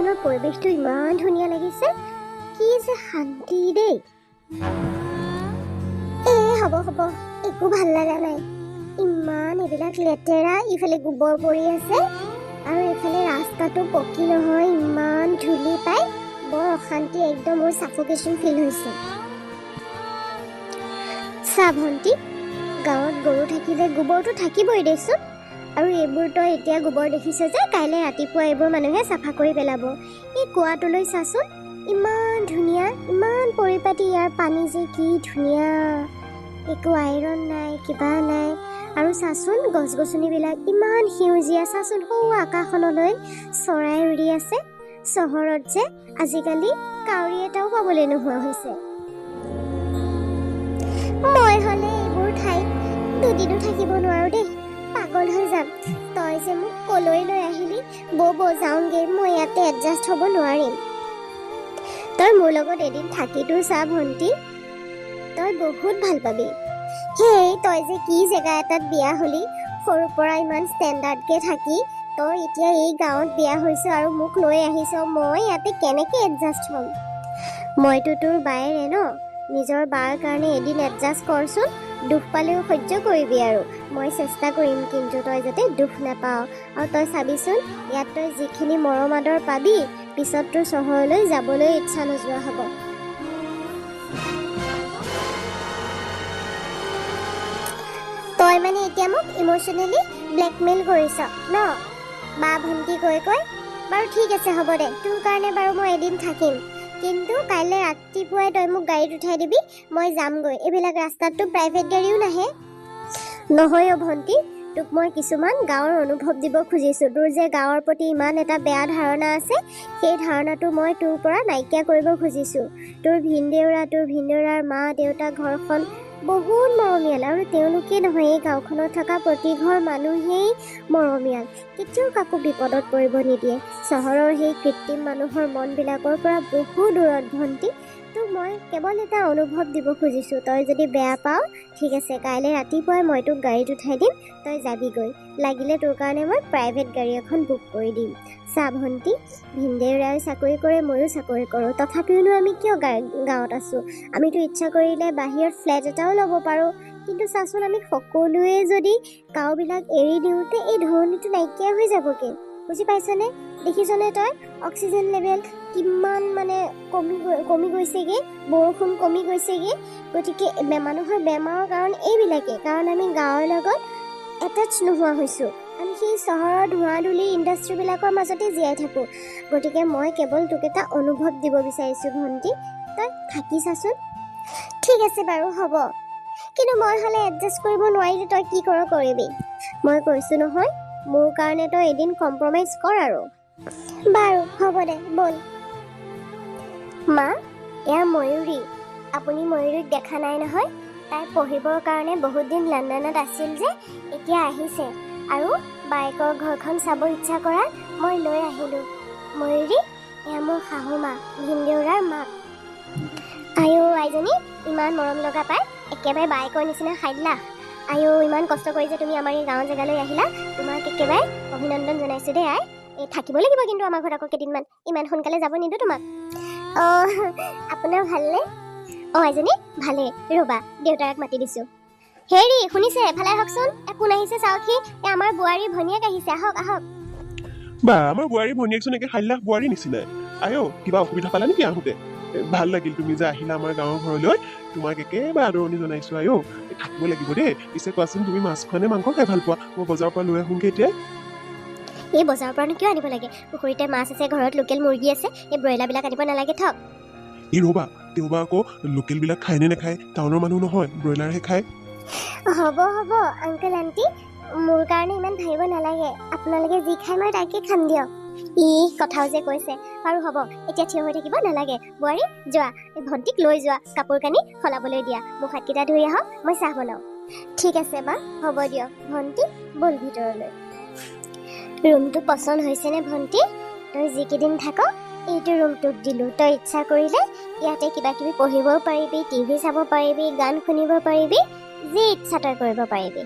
বাগানৰ পৰিৱেশটো ইমান ধুনীয়া লাগিছে। কি যে শান্তি দেই। হ'ব একো ভাল লগা নাই। ইমান এইবিলাক লেতেৰা, ইফালে গোবৰ পৰি আছে আৰু এইফালে ৰাস্তাটো পকী নহয়, ইমান ধূলি পাই বৰ অশান্তি, একদম মোৰ সাফোকেশ্যন ফিল হৈছে। চা ভণ্টি, গাঁৱত গৰু থাকিলে গোবৰটো থাকিবই দেচোন। আৰু এইবোৰ তই এতিয়া গোবৰ দেখিছ যে, কাইলৈ ৰাতিপুৱা এইবোৰ মানুহে চাফা কৰি পেলাব। এই কুৱাটোলৈ চাচোন, ইমান ধুনীয়া, ইমান পৰিপাটি, ইয়াৰ পানী যে কি ধুনীয়া, একো আইৰণ নাই, কিবা নাই। আৰু চাচোন গছ গছনিবিলাক ইমান সেউজীয়া, চাচোন সৌ আকাশখনলৈ চৰাই উৰি আছে। চহৰত যে আজিকালি কাউৰী এটাও পাবলৈ নোহোৱা হৈছে। মই হ'লে এইবোৰ ঠাইত দুদিনো থাকিব নোৱাৰো দেই, পাগল হৈ যাম। তই যে মোক কলৈ লৈ আহিলি, যাওঁগে, মই ইয়াতে এডজাষ্ট হ'ব নোৱাৰিম। তই মোৰ লগত এদিন থাকিতো চা ভণ্টি, তই বহুত ভাল পাবি। হেই, তই যে কি জেগা এটাত বিয়া হলি, সৰুৰ পৰা ইমান ষ্টেণ্ডাৰ্ডকে থাকি তই এতিয়া এই গাঁৱত বিয়া হৈছ আৰু মোক লৈ আহিছ, মই ইয়াতে কেনেকে এডজাষ্ট হ'ম? মইতো তোৰ বায়েৰে ন, নিজৰ বাৰ কাৰণে এদিন এডজাষ্ট কৰচোন, দুখ পালেও সহ্য কৰিবি আৰু মই চেষ্টা কৰিম, কিন্তু তই যাতে দুখ নাপাৱ। আৰু তই চাবিচোন, ইয়াত তই যিখিনি মৰম আদৰ পাবি, পিছত তোৰ চহৰলৈ যাবলৈ ইচ্ছা নোযোৱা হ'ব। তই মানে এতিয়া মোক ইম'চনেলি ব্লেকমেইল কৰিছ ন, বা ভণ্টি কৈ বাৰু ঠিক আছে, হ'ব দে, তোৰ কাৰণে বাৰু মই এদিন থাকিম, কিন্তু কাইলৈ ৰাতিপুৱাই তই মোক গাড়ীত উঠাই দিবি, মই যামগৈ। এইবিলাক ৰাস্তাততো প্ৰাইভেট গাড়ীও নাহে। নহয় অ' ভণ্টি, তোক মই কিছুমান গাঁৱৰ অনুভৱ দিব খুজিছোঁ। তোৰ যে গাঁৱৰ প্ৰতি ইমান এটা বেয়া ধাৰণা আছে, সেই ধাৰণাটো মই তোৰ পৰা নাইকিয়া কৰিব খুজিছোঁ। তোৰ ভিনদেউৰাৰ মা দেউতা, ঘৰখন বহুত মৰমীয়াল, আৰু তেওঁলোকে নহয়, এই গাঁওখনত থকা প্ৰতি ঘৰ মানুহেই মৰমীয়াল, কেতিয়াও কাকো বিপদত পৰিব নিদিয়ে। চহৰৰ সেই কৃত্ৰিম মানুহৰ মনবিলাকৰ পৰা বহু দূৰত ভণ্টি। তোক মই কেৱল এটা অনুভৱ দিব খুজিছোঁ, তই যদি বেয়া পাৱ ঠিক আছে, কাইলৈ ৰাতিপুৱাই মই তোক গাড়ীত উঠাই দিম, তই যাবিগৈ। লাগিলে তোৰ কাৰণে মই প্ৰাইভেট গাড়ী এখন বুক কৰি দিম। চা ভণ্টি, ভিনদেউৰাই চাকৰি কৰে, ময়ো চাকৰি কৰোঁ, তথাপিওনো আমি কিয় গাঁৱত আছোঁ? আমিতো ইচ্ছা কৰিলে বাহিৰত ফ্লেট এটাও ল'ব পাৰোঁ। কিন্তু চাচোন, আমি সকলোৱে যদি গাঁওবিলাক এৰি দিওঁতে এই ধৰণীটো নাইকিয়া হৈ যাবগে। বুজি পাইছনে? দেখিছনে তই অক্সিজেন লেভেল কিমান মানে কমি গৈছেগে, বৰষুণ কমি গৈছেগে। গতিকে মানুহৰ বেমাৰৰ কাৰণ এইবিলাকে, কাৰণ আমি গাঁৱৰ লগত এটাচ নোহোৱা হৈছোঁ। আমি সেই চহৰৰ ধোঁৱা ধূলি ইণ্ডাষ্ট্ৰীবিলাকৰ মাজতে জীয়াই থাকোঁ। গতিকে মই কেৱল তোক এটা অনুভৱ দিব বিচাৰিছোঁ ভণ্টি, তই থাকি চাচোন। ঠিক আছে বাৰু, হ'ব, কিন্তু মই হ'লে এডজাষ্ট কৰিব নোৱাৰিলে তই কি কৰিবি? মই কৈছোঁ নহয়, মোৰ কাৰণে তই এদিন কম্প্ৰমাইজ কৰ আৰু। বাৰু হ'ব দে, ব'ল। মা, এয়া ময়ূৰী। আপুনি ময়ূৰীক দেখা নাই নহয়? তাই পঢ়িবৰ কাৰণে বহুত দিন লণ্ডনত আছিল যে, এতিয়া আহিছে, আৰু বায়েকৰ ঘৰখন চাব ইচ্ছা কৰাত মই লৈ আহিলোঁ। ময়ূৰী, এয়া মোৰ শাহু মা, ভিনদেউৰাৰ মাক। আইজনী ইমান মৰম লগা পাই, একেবাৰে বায়েকৰ নিচিনা খাইলা। ইমান কষ্ট কৰি যে তুমি আমাৰ এই গাঁৱৰ জেগালৈ আহিলা, তোমাক একেবাৰে অভিনন্দন জনাইছোঁ দেই আই। থাকিব লাগিব কিন্তু আমাৰ ঘৰত আকৌ কেইদিনমান, ইমান সোনকালে যাব নিদো তোমাক। আপোনাৰ ভালনে? আইজনী ভালেই, ৰ'বা দেউতাক মাতি দিছোঁ। হেৰি শুনিছে, এফালে আহকচোন, কোন আহিছে চাওকহি, আমাৰ বোৱাৰী ভনীয়েক আহিছে, আহক। বা, আমাৰ বোৱাৰী ভনীয়েকচোন একে খাইলা বোৱাৰী নিচিনাই। কিবা অসুবিধা পালা নেকি আহোঁতে? ভাল লাগিল তুমি যে আহিলা আমাৰ গাঁৱৰ ঘৰলৈ, তোমাক একেবাৰে আদৰণি জনাইছোঁ। থাকিব লাগিব দেই। পিছে কোৱাচোন, তুমি মাছ খোৱা নে মাংস খাই ভাল পোৱা? মই বজাৰৰ পৰা লৈ আহোঁগৈ এতিয়া। এই বজাৰৰ পৰানো কিয় আনিব লাগে? পুখুৰীতে মাছ আছে, ঘৰত লোকেল মুৰ্গী আছে, এই ব্ৰইলাৰবিলাক আনিব নালাগে, থক। ৰ'বা, তেওঁবা আকৌ লোকেলবিলাক খায় নে নাখায়? টাউনৰ মানুহ নহয়, ব্ৰইলাৰহে খায়। হ'ব আংকল আণ্টি, মোৰ কাৰণে ইমান ভাবিব নালাগে, আপোনালোকে যি খায় মই তাকে খাম দিয়ক। কথাও যে কৈছে। বাৰু হ'ব, এতিয়া থিয় হৈ থাকিব নালাগে। বোৱাৰী যোৱা, ভণ্টিক লৈ যোৱা, কাপোৰ কানি সলাবলৈ দিয়া, মুখ হাতকেইটা ধুই আহক, মই চাহ বনাওঁ। ঠিক আছে মা, হ'ব দিয়ক। ভণ্টি ব'ল ভিতৰলৈ। ৰুমটো পচন্দ হৈছেনে ভণ্টি? তই যিকেইদিন থাক এইটো ৰুমটোক দিলোঁ, তই ইচ্ছা কৰিলে ইয়াতে কিবা কিবি পঢ়িবও পাৰিবি, টিভি চাব পাৰিবি, গান শুনিব পাৰিবি, যি ইচ্ছা তই কৰিব পাৰিবি।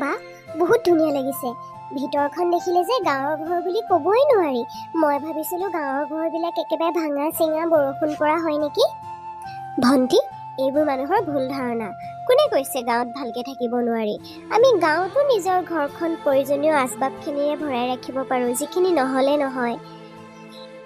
বা বহুত ধুনীয়া লাগিছে, ভিতৰখন দেখিলে যে গাঁৱৰ ঘৰ বুলি ক'বই নোৱাৰি। মই ভাবিছিলোঁ গাঁৱৰ ঘৰবিলাক একেবাৰে ভাঙা চিঙা বৰষুণ পৰা হয় নেকি। ভণ্টি, এইবোৰ মানুহৰ ভুল ধাৰণা। কোনে কৈছে গাঁৱত ভালকৈ থাকিব নোৱাৰি? আমি গাঁৱতো নিজৰ ঘৰখন প্ৰয়োজনীয় আচবাবখিনিৰে ভৰাই ৰাখিব পাৰোঁ, যিখিনি নহ'লে নহয়।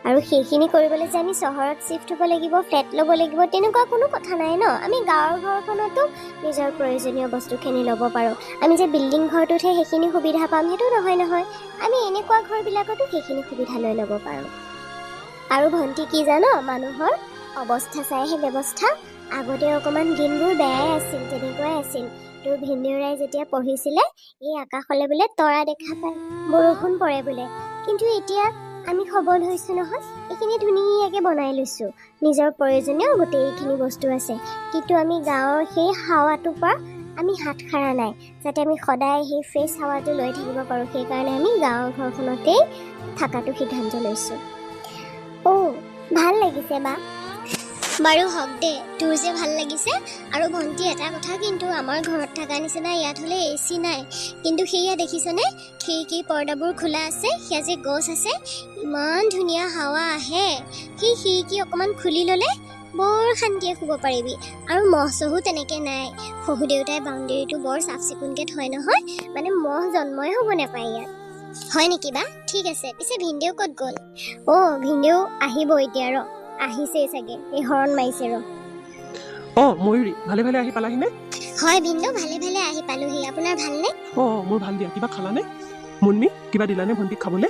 আৰু সেইখিনি কৰিবলৈ যে আমি চহৰত চিফ্ট হ'ব লাগিব, ফ্লেট ল'ব লাগিব, তেনেকুৱা কোনো কথা নাই ন। আমি গাঁৱৰ ঘৰখনতো নিজৰ প্ৰয়োজনীয় বস্তুখিনি ল'ব পাৰোঁ। আমি যে বিল্ডিং ঘৰটোতহে সেইখিনি সুবিধা পাম সেইটো নহয়। আমি এনেকুৱা ঘৰবিলাকতো সেইখিনি সুবিধা লৈ ল'ব পাৰোঁ। আৰু ভণ্টি কি জানো, মানুহৰ অৱস্থা চাইহে ব্যৱস্থা। আগতে অকণমান দিনবোৰ বেয়াই আছিল, তেনেকুৱাই আছিল। তোৰ ভিনদেউৰাই যেতিয়া পঢ়িছিলে, এই আকাশলৈ বোলে তৰা দেখা পায়, বৰষুণ পৰে বোলে। কিন্তু এতিয়া আমি সবল হৈছোঁ নহয়, এইখিনি ধুনীয়াকৈ বনাই লৈছোঁ। নিজৰ প্ৰয়োজনীয় গোটেইখিনি বস্তু আছে। কিন্তু আমি গাঁৱৰ সেই হাৱাটোৰ পৰা আমি হাত সাৰা নাই, যাতে আমি সদায় সেই ফ্ৰেছ হাৱাটো লৈ থাকিব পাৰোঁ। সেইকাৰণে আমি গাঁৱৰ ঘৰখনতেই থকাটো সিদ্ধান্ত লৈছোঁ। ভাল লাগিছে বা। বাৰু হওক দে, তোৰ যে ভাল লাগিছে। আৰু ভণ্টি, এটা কথা কিন্তু, আমাৰ ঘৰত থকা নিচিনা ইয়াত হ'লে AC নাই। কিন্তু সেয়া দেখিছনে, খিৰিকীৰ পৰ্দাবোৰ খোলা আছে, সেয়া যে গছ আছে, ইমান ধুনীয়া হাৱা আহে। সেই খিৰিকী অকণমান খুলি ল'লে বৰ শান্তিয়ে শুব পাৰিবি। আৰু মহ চহো তেনেকৈ নাই। শহু দেউতাই বাউণ্ডেৰীটো বৰ চাফ চিকুণকৈ থয় নহয়, মানে মহ জন্মই হ'ব নাপায় ইয়াত। হয় নেকি বা? ঠিক আছে। পিছে ভিনদেউ ক'ত গ'ল? ভিনদেউ আহিব এতিয়া, আহিছেই চাগে, এই হৰণ মাৰিছে ময়ূৰী, ভালে ভালে আহি পালাহিনে? হয় ভিনদেউ, ভালে ভালে আহি পালোহি। আপোনাৰ ভালনে? মোৰ ভাল দিয়া। কিবা খালানে? মুন্মি, কিবা দিলানে ভণ্টিক খাবলৈ?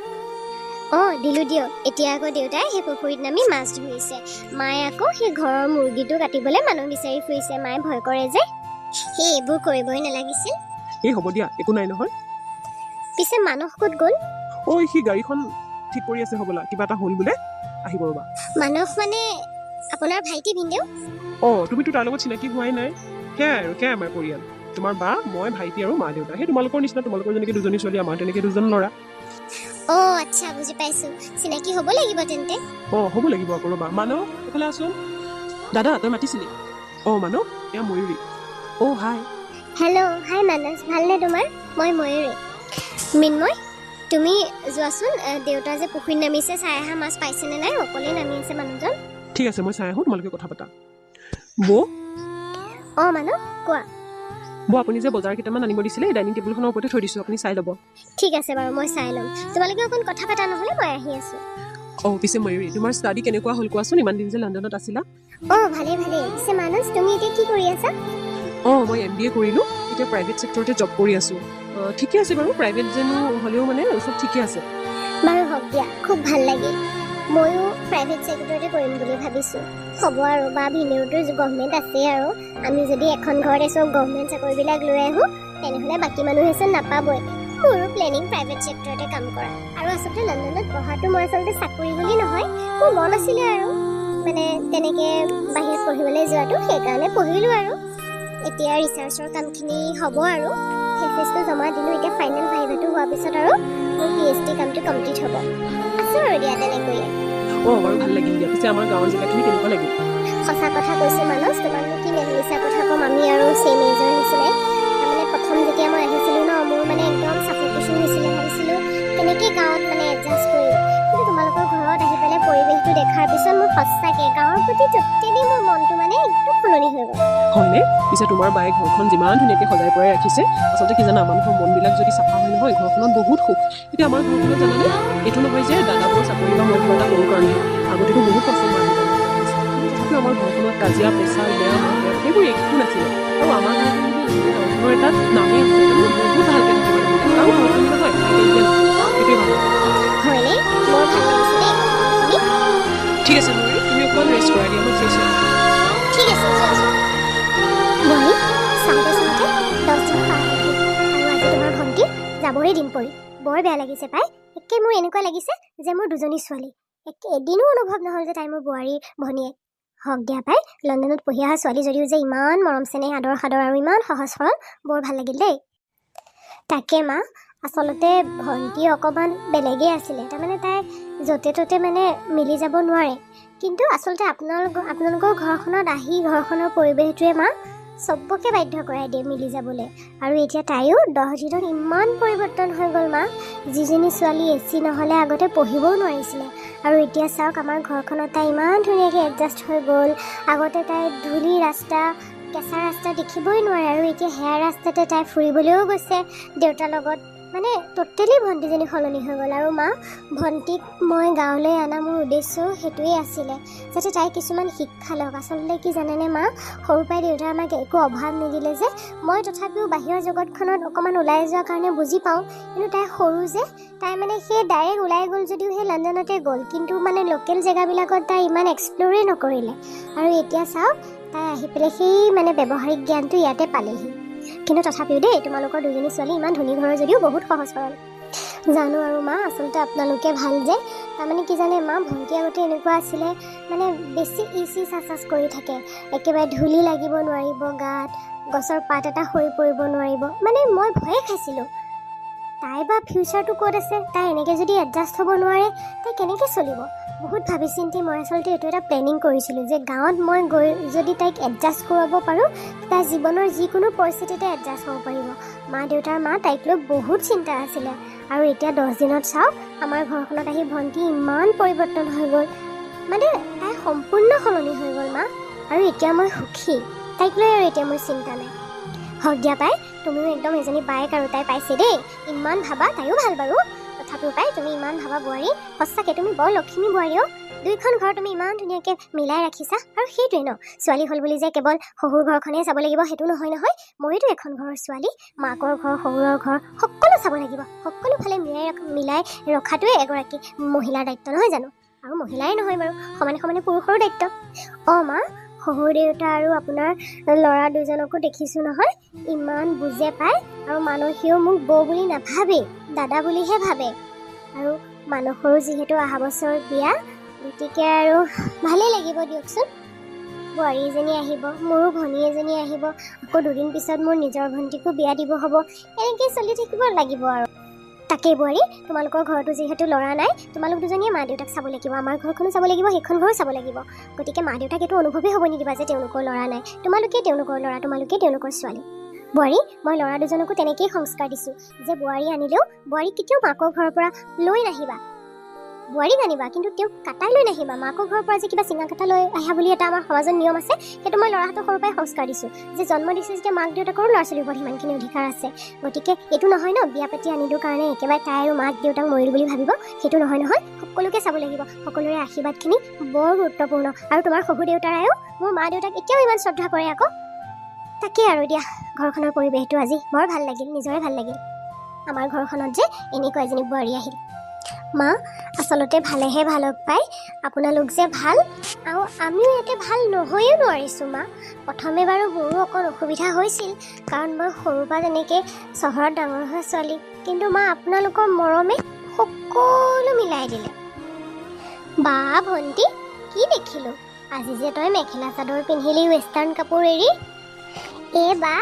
দিলোঁ দিয়ক। এতিয়া আকৌ দেউতাই সেই পুখুৰীত নামি মাছ ধৰিছে। মায়ে আকৌ সেই ঘৰৰ মুৰ্গীটো কাটিবলৈ মানুহ বিচাৰি ফুৰিছে। মায়ে ভয় কৰে যে। সেই এইবোৰ কৰিবই নালাগিছিল। হ'ব দিয়া, একো নাই নহয়। পিছে মানস ক'ত গ'ল? সি গাড়ীখন ঠিক কৰি আছে হ'বলা, কিবা এটা হ'ল বোলে, আহিব ৰ'বা। মানস মানে আপোনাৰ ভাইটি ভিনদেউ? তুমিতো তাৰ লগত চিনাকি হোৱাই নাই। সেয়াই আমাৰ পৰিয়াল। তোমাৰ বা, মই, ভাইটি আৰু মা দেউতা। সেই তোমালোকৰ নিচিনা, তোমালোকৰ যেনেকৈ দুজনী ছোৱালী, আমাৰ তেনেকৈ দুজন ল'ৰা। আচ্ছা, বুজি পাইছোঁ। চিনাকি হ'ব লাগিব তেন্তে। হ'ব লাগিব আকৌ, ৰ'বা। মানস, এইফালে আছোন। দাদা, তই মাতিছিলি? মানস, এয়া ময়ূৰী। হাই। হেল্ল', হাই মানস, ভালনে তোমাৰ? মই ময়ূৰী। মৃন্ময়, তুমি যোৱাচোন, দেউতা যে পুখুৰীত নামিছে, চাই আহা মাছ পাইছেনে নাই। অকলে নামি আছে মানুহজন। ঠিক আছে, মই চাই আহোঁ, তোমালোকে কথা পাতা। বৌ। মানস, কোৱা। বৌ, আপুনি যে বজাৰ কেইটামান আনিব দিছিলে, এই ডাইনিং টেবুলখনৰ ওপৰতে থৈ দিছোঁ, আপুনি চাই ল'ব। ঠিক আছে বাৰু, মই চাই ল'ম। তোমালোকে অকণ কথা পাতা, নহ'লে মই আহি আছোঁ। পিছে ময়ূৰী, তোমাৰ ষ্টাডি কেনেকুৱা হ'ল কোৱাচোন? ইমান দিন যে লণ্ডনত আছিলা। ভালেই। পিছে মানস, তুমি এতিয়া কি কৰি আছা? মই MBA কৰিলোঁ, এতিয়া প্ৰাইভেট ছেক্টৰতে জব কৰি আছোঁ। ঠিকে আছে বাৰু, প্ৰাইভেট যেনো হ'লেও মানে চব ঠিকে আছে। বাৰু হওক দিয়া, খুব ভাল লাগিল। ময়ো প্ৰাইভেট ছেক্টৰতে কৰিম বুলি ভাবিছোঁ। হ'ব আৰু বা, ভিনদেউটোৰ গভৰ্ণমেণ্ট আছেই। আৰু আমি যদি এখন ঘৰতে চব গভৰ্ণমেণ্ট চাকৰিবিলাক লৈ আহোঁ, তেনেহ'লে বাকী মানুহেচোন নাপাবই। মোৰো প্লেনিং প্ৰাইভেট ছেক্টৰতে কাম কৰা। আৰু আচলতে লণ্ডনত পঢ়াটো মই চাকৰি বুলি নহয়, মোৰ মন আছিলে আৰু মানে তেনেকৈ বাহিৰত পঢ়িবলৈ যোৱাটো, সেইকাৰণে পঢ়িলোঁ। আৰু এতিয়া ৰিচাৰ্চৰ কামখিনি হ'ব আৰু থেচিছটো জমা দিলোঁ। এতিয়া ফাইনেল ভাইভাটো হোৱাৰ পিছত আৰু মোৰ PhD কামটো কমপ্লিট হ'ব। আছোঁ আৰু দিয়া তেনেকৈয়ে। বাৰু ভাল লাগিল দিয়া। পিছে আমাৰ গাঁৱৰ জেগাখিনি কেনেকুৱা লাগিল? সঁচা কথা কৈছোঁ মানস, তোমাকনো কি মিছা কথা ক'ম, আমি আৰু চেম এজৰ নিচিনাই। তাৰমানে প্ৰথম যেতিয়া মই আহিছিলোঁ মোৰ মানে একদম ছাফোকেশ্যন হৈছিলে। ভাবিছিলোঁ কেনেকৈ গাঁৱত মানে এডজাষ্ট কৰিম। কিন্তু তোমালোকৰ ঘৰত আহি পেলাই পৰিৱেশটো দেখাৰ পিছত মোৰ সঁচাকৈ গাঁৱৰ প্ৰতি টোটেলি মোৰ মনটো মানে একদম সলনি হৈ গ'ল। হয়নে? পিছে তোমাৰ বায়ে ঘৰখন যিমান ধুনীয়াকৈ সজাই পৰাই ৰাখিছে, আচলতে কি জানা, মানুহৰ মনবিলাক যদি চাফা হয় নহয়, ঘৰখনত বহুত সুখ। এতিয়া আমাৰ ঘৰখনত জানানে, এইটো নহয় যে দাদাবোৰ চাকৰি বা মই কিবা এটা কৰোঁ কাৰণে, আগতেতো বহুত কষ্ট মাৰিব লগা হৈছিল। তথাপিও আমাৰ ঘৰখনত কাজিয়া পেচাল, বেয়া মানুহ, সেইবোৰ একো নাছিলে। আৰু আমাৰ ঘৰখন ঘৰ এটাত নামেই আছে, বহুত ভালকৈ থাকিব লাগে। আৰু ঘৰখন নহয়, সেইটোৱে ভাল। হয়নে? বৰ ভাল লাগিছে দেই। ঠিক আছে ময়ূৰী, তুমি অকণমান ৰেষ্ট কৰা দিয়া, মই ফ্ৰেছ হ'ম। ঠিক আছে, মই চাওঁতে 10 দিন পাৰ হৈ গ'ল। আৰু আজি তোমাৰ ভণ্টি যাবৰে দিন পৰিল। বৰ বেয়া লাগিছে পাই। একে মোৰ এনেকুৱা লাগিছে যে মোৰ দুজনী ছোৱালী। এদিনো অনুভৱ নহ'ল যে তাই মোৰ বোৱাৰীৰ ভনীয়েক। হওক দিয়া পাই, লণ্ডনত পঢ়ি অহা ছোৱালী যদিও যে ইমান মৰম চেনেহ, আদৰ সাদৰ আৰু ইমান সহজ সৰল, বৰ ভাল লাগিল দেই। তাকে মা, আচলতে ভণ্টি অকণমান বেলেগেই আছিলে। তাৰমানে তাই য'তে ত'তে মানে মিলি যাব নোৱাৰে। কিন্তু আচলতে আপোনালোকৰ ঘৰখনত আহি ঘৰখনৰ পৰিৱেশটোৱে মা চবকে বাধ্য কৰাই দিয়ে মিলি যাবলৈ। আৰু এতিয়া তাইও 10 দিনত ইমান পৰিৱৰ্তন হৈ গ'ল মা। যিজনী ছোৱালী এচি নহ'লে আগতে পঢ়িবও নোৱাৰিছিলে, আৰু এতিয়া চাওক আমাৰ ঘৰখনত তাই ইমান ধুনীয়াকৈ এডজাষ্ট হৈ গ'ল। আগতে তাই ধূলি ৰাস্তা, কেঁচা ৰাস্তা দেখিবই নোৱাৰে, আৰু এতিয়া সেয়া ৰাস্তাতে তাই ফুৰিবলৈও গৈছে দেউতাৰ লগত। মানে টোটেলি ভণ্টিজনী সলনি হৈ গ'ল। আৰু মা, ভণ্টিক মই গাঁৱলৈ অনা মোৰ উদ্দেশ্যও সেইটোৱে আছিলে, যাতে তাই কিছুমান শিক্ষা লওক। আচলতে কি জানেনে মা, সৰুৰ পৰাই দেউতাই আমাক একো অভাৱ নিদিলে যে, মই তথাপিও বাহিৰৰ জগতখনত অকণমান ওলাই যোৱাৰ কাৰণে বুজি পাওঁ। কিন্তু তাই সৰু যে, তাই মানে সেই ডাইৰেক্ট ওলাই গ'ল যদিও সেই লণ্ডনতে গ'ল, কিন্তু মানে লোকেল জেগাবিলাকত তাই ইমান এক্সপ্ল'ৰেই নকৰিলে। আৰু এতিয়া চাওক, তাই আহি পেলাই সেই মানে ব্যৱহাৰিক জ্ঞানটো ইয়াতে পালেহি। কিন্তু তথাপিও দেই, তোমালোকৰ দুজনী ছোৱালী ইমান ধনী ঘৰৰ যদিও বহুত সহজ সৰল। জানো আৰু মা, আচলতে আপোনালোকে ভাল যে। তাৰমানে কি জানে মা, ভণ্টি আগতে এনেকুৱা আছিলে, মানে বেছি ইচি চাচাচ কৰি থাকে, একেবাৰে ধূলি লাগিব নোৱাৰিব গাত, গছৰ পাত এটা সৰি পৰিব নোৱাৰিব। মানে মই ভয়ে খাইছিলোঁ, তাই বা ফিউচাৰটো ক'ত আছে, তাই এনেকৈ যদি এডজাষ্ট হ'ব নোৱাৰে তাই কেনেকৈ চলিব। বহুত ভাবি চিন্তি মই আচলতে এইটো এটা প্লেনিং কৰিছিলোঁ যে গাঁৱত মই গৈ যদি তাইক এডজাষ্ট কৰাব পাৰোঁ, তাই জীৱনৰ যিকোনো পৰিস্থিতিতে এডজাষ্ট হ'ব পাৰিব। মা দেউতাৰ মা তাইক লৈ বহুত চিন্তা আছিলে। আৰু এতিয়া 10 দিনত চাওক, আমাৰ ঘৰখনত আহি ভণ্টি ইমান পৰিৱৰ্তন হৈ গ'ল, মানে তাই সম্পূৰ্ণ সলনি হৈ গ'ল মা। আৰু এতিয়া মই সুখী, তাইক লৈ আৰু এতিয়া মোৰ চিন্তা নাই। হওক দিয়া পাই, তুমিও একদম এজনী বায়েক আৰু তাই পাইছে দেই। ইমান ভাবা, তাইও ভাল বাৰু, তথাপিও পাই তুমি ইমান ভাবা বোৱাৰী, সঁচাকৈ তুমি বৰ লক্ষ্মী বোৱাৰী অ'। 2খন ঘৰ তুমি ইমান ধুনীয়াকৈ মিলাই ৰাখিছা। আৰু সেইটোৱে ন, ছোৱালী হ'ল বুলি যে কেৱল শহুৰ ঘৰখনেই চাব লাগিব সেইটো নহয় নহয়। মইতো এখন ঘৰৰ ছোৱালী, মাকৰ ঘৰ, শহুৰৰ ঘৰ সকলো চাব লাগিব। সকলো ফালে মিলাই ৰখাটোৱে এগৰাকী মহিলাৰ দায়িত্ব নহয় জানো? আৰু মহিলাই নহয় বাৰু, সমানে সমানে পুৰুষৰো দায়িত্ব। অঁ মা, শহুৰ দেউতা আৰু আপোনাৰ ল'ৰা দুজনকো দেখিছোঁ নহয়, ইমান বুজে পায়। আৰু মানসীয়েও মোক বৌ বুলি নাভাবেই, দাদা বুলিহে ভাবে। আৰু মানসৰো যিহেতু অহা বছৰ বিয়া, গতিকে আৰু ভালেই লাগিব দিয়কচোন। বোৱাৰী এজনী আহিব, মোৰো ভনী এজনী আহিব, আকৌ 2 দিন পিছত মোৰ নিজৰ ভণ্টিকো বিয়া দিব হ'ব। এনেকৈ চলি থাকিব লাগিব আৰু। তাকেই বোৱাৰী, তোমালোকৰ ঘৰতো যিহেতু ল'ৰা নাই, তোমালোক দুজনীয়ে মা দেউতাক চাব লাগিব, আমাৰ ঘৰখনো চাব লাগিব, সেইখন ঘৰো চাব লাগিব। গতিকে মা দেউতাক এইটো অনুভৱেই হ'ব নিদিবা যে তেওঁলোকৰ ল'ৰা নাই। তোমালোকেই তেওঁলোকৰ ল'ৰা, তোমালোকেই তেওঁলোকৰ ছোৱালী। বোৱাৰী, মই ল'ৰা দুজনকো তেনেকেই সংস্কাৰ দিছোঁ যে বোৱাৰী আনিলেও বোৱাৰীক কেতিয়াও মাকৰ ঘৰৰ পৰা লৈ নাহিবা। বোৱাৰীক আনিবা, কিন্তু তেওঁক কাটাই লৈ নাহিবা। মাকৰ ঘৰৰ পৰা যে কিবা চিঙা কাটা লৈ আহা বুলি এটা আমাৰ সমাজত নিয়ম আছে, সেইটো মই ল'ৰাহঁতক সৰুৰ পৰাই সংস্কাৰ দিছোঁ যে জন্ম দিছোঁ যেতিয়া মাক দেউতাকৰো ল'ৰা ছোৱালীৰ ওপৰত সিমানখিনি অধিকাৰ আছে। গতিকে এইটো নহয় ন, বিয়া পাতি আনিলোঁ কাৰণে একেবাৰে তাই আৰু মাক দেউতাক মৰিল বুলি ভাবিব, সেইটো নহয় নহয়। সকলোকে চাব লাগিব, সকলোৰে আশীৰ্বাদখিনি বৰ গুৰুত্বপূৰ্ণ। আৰু তোমাৰ শহুৰ দেউতাৰায়েও মোৰ মা দেউতাক এতিয়াও ইমান শ্ৰদ্ধা কৰে আকৌ। তাকেই আৰু দিয়া, ঘৰখনৰ পৰিৱেশটো আজি বৰ ভাল লাগিল, নিজৰে ভাল লাগিল। আমাৰ ঘৰখনত যে এনেকুৱা এজনী বোৱাৰী আহিল। মা, আচলতে ভালেহে ভালক পায়, আপোনালোক যে ভাল, আৰু আমিও ইয়াতে ভাল নহৈও নোৱাৰিছোঁ মা। প্ৰথমে বাৰু মোৰো অকণ অসুবিধা হৈছিল, কাৰণ মই সৰুৰ পৰা তেনেকৈ চহৰত ডাঙৰ হোৱা ছোৱালী। কিন্তু মা, আপোনালোকৰ মৰমে সকলো মিলাই দিলে। বা ভণ্টি, কি দেখিলোঁ আজি যে তই মেখেলা চাদৰ পিন্ধিলি ৱেষ্টাৰ্ণ কাপোৰ এৰি। বা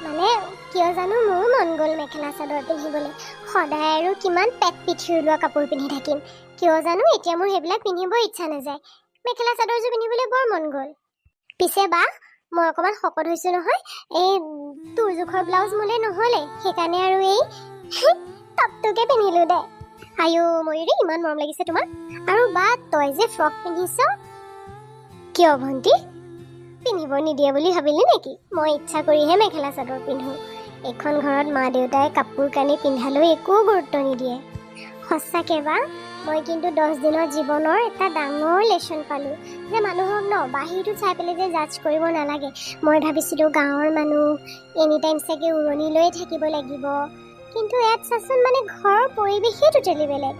মানে কিয় জানো মোৰো মন গ'ল মেখেলা চাদৰ পিন্ধিবলৈ। সদায় আৰু কিমান পেট পিঠি ওলোৱা কাপোৰ পিন্ধি থাকিম, কিয় জানো এতিয়া মোৰ সেইবিলাক পিন্ধিব ইচ্ছা নাযায়। মেখেলা চাদৰযোৰ পিন্ধিবলৈ বৰ মন গ'ল। পিছে বা, মই অকণমান শকত হৈছোঁ নহয়, এই তোৰ জোখৰ ব্লাউজ মোলে নহ'লে, সেইকাৰণে আৰু এই টপটোকে পিন্ধিলোঁ দে। আইঅ ময়ূৰী, ইমান মৰম লাগিছে তোমাৰ। আৰু বা, তই যে ফ্ৰক পিন্ধিছ, কিয় ভণ্টি? পিন্ধিব নিদিয়ে বুলি ভাবিলি নেকি? মই ইচ্ছা কৰিহে মেখেলা চাদৰ পিন্ধোঁ। এইখন ঘৰত মা দেউতাই কাপোৰ কানি পিন্ধালৈ একো গুৰুত্ব নিদিয়ে। সঁচাকৈ বা, মই কিন্তু 10 দিনৰ জীৱনৰ এটা ডাঙৰ লেচন পালোঁ যে মানুহক ন বাহিৰটো চাই পেলাই যে জাজ কৰিব নালাগে। মই ভাবিছিলোঁ গাঁৱৰ মানুহ এনি টাইম চাগে উৰণি লৈয়ে থাকিব লাগিব, কিন্তু ইয়াত চাচোন মানে ঘৰৰ পৰিৱেশেই টোটেলি বেলেগ।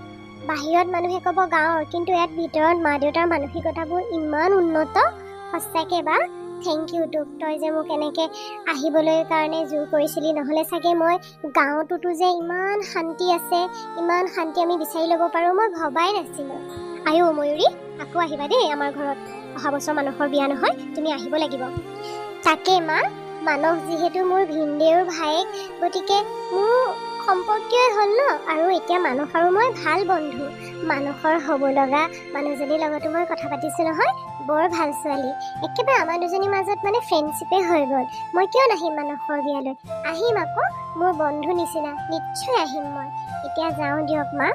বাহিৰত মানুহে ক'ব গাঁৱৰ, কিন্তু ইয়াত ভিতৰত মা দেউতাৰ মানসিকতাবোৰ ইমান উন্নত। সঁচাকৈ বা, থেংক ইউ তোক, তই যে মোক এনেকৈ আহিবলৈ কাৰণে জোৰ কৰিছিলি, নহ'লে চাগে মই গাঁৱতোতো যে ইমান শান্তি আছে, ইমান শান্তি আমি বিচাৰি ল'ব পাৰোঁ, মই ভবাই নাছিলোঁ। আইঅ ময়ূৰী, আকৌ আহিবা দেই আমাৰ ঘৰত। অহা বছৰ মানসৰ বিয়া নহয়, তুমি আহিব লাগিব। তাকে মা, মানস যিহেতু মোৰ ভিনদেউৰ ভায়েক, গতিকে মোৰ সম্পৰ্কীয় হ'ল ন, আৰু এতিয়া মানস আৰু মই ভাল বন্ধু। মানসৰ হ'ব লগা মানুহজনীৰ লগতো মই কথা পাতিছোঁ নহয়, বৰ ভাল ছোৱালী। একেবাৰে আমাৰ দুজনীৰ মাজত মানে ফ্ৰেণ্ডশ্বিপে হৈ গ'ল। মই কিয় নাহিম মানসৰ বিয়ালৈ? আহিম আকৌ, মোৰ বন্ধু নিচিনা, নিশ্চয় আহিম মই। এতিয়া যাওঁ দিয়ক মা।